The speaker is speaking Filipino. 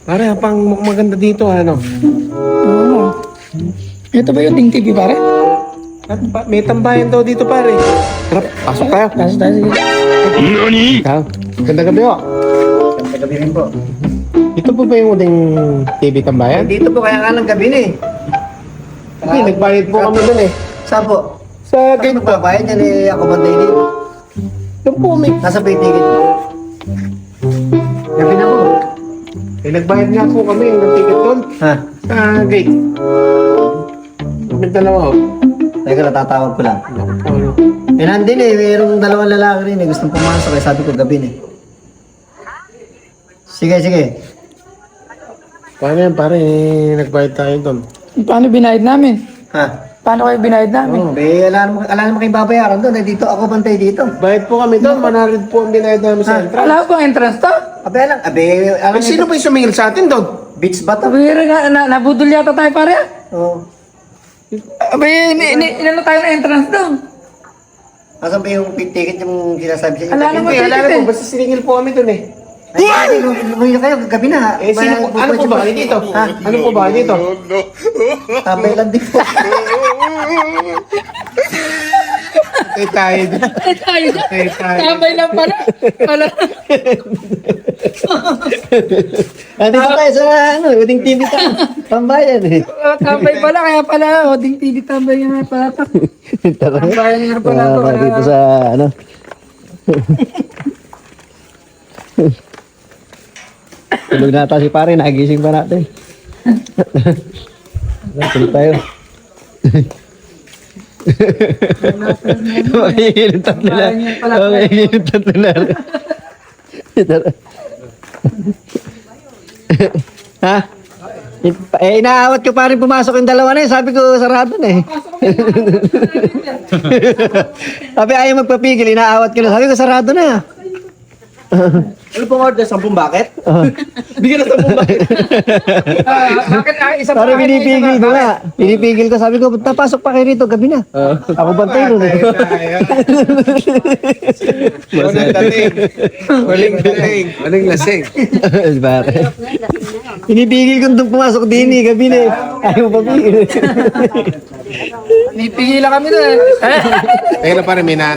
Pare, pang maganda dito, ano? Oo. Ito ba yung Ding TV, pare? At may tambayan daw dito, pare. Tara, pasok tayo. Pasok tayo, sige. Ikaw, ganda gabi, oh. Ganda gabi rin po. Ito po ba yung uding TV tambayan? Dito po kaya nga lang gabi na eh. Hindi, nagbayad po kami dun eh. Saan po? Sa Gate gate po. magbabayad yan eh, ako bantay dito. Yung po, may... Nasa pay ticket po. Gabi na po. Eh, nagbayad nga po kami ng ticket doon. Ha? Sa gate. May dalawa, oh. Teka, natatawag ko lang. Ano? Eh, nandun eh, mayroong dalawang lalaki rin eh. Gustong pumasok eh, sabi ko gabi na eh. Sige, sige. Paano yan, pare? Nagbayad tayo doon. Paano binayad namin? Ha? Paano kayo binayad namin? Oh, ala naman kayong babayaran doon. Eh, dito, ako bantay dito. Bayad po kami doon. 100 po ang binayad namin sa entrance. Wala ko bang entrance to? Alam, Eh, sino ba yung sumingil sa atin doon? beach ba to? Sabi nga, nabudol yata tayo, pare. Oo. Abay, inano tayo ng entrance doon. Asan ba yung pay ticket yung sinasabi sa inyo? Ala naman Hindi, ticket alam eh. po. Basta siningil po kami doon eh. Ay, lumuyo kayo, gabi na. Eh, sino po? Ano po ba dito? Ha? Ano po ba dito? Tambay lang din po. Eh, tayo doon. Ay, tayo na. Eh, tayo. Tambay lang pala. Pala. Dito tayo sa Uding TV tambayan eh. Tambay pala, kaya pala. O, Ding TV tambay nga pala. Tambay nga pala to. Para dito sa ano. Tulog na ata si pare, nagising pa natin. Tulog tayo. Makikilitan nila. Makikilitan nila. Ha? Eh, inaawat ko pa rin pumasok yung dalawa na yun. Sabi ko, sarado na eh. Sabi, ayaw magpapigil. Inaawat ko na. Sabi ko, sarado na. Ano pong order? 10 bucket? Bigyan na 10 bucket. Bakit isa pa? Parang pinipigil ko nga. Pinipigil ko. Sabi ko, pasok pa kayo rito. Gabi na. Ako bantay nun eh. Walang dating. Walang dating. Walang lasing. Bakit? Pinipigil ko nung pumasok din eh. Gabi na eh. Ayaw mo papigil. Nipigilan kami doon. Teka na pare, may na...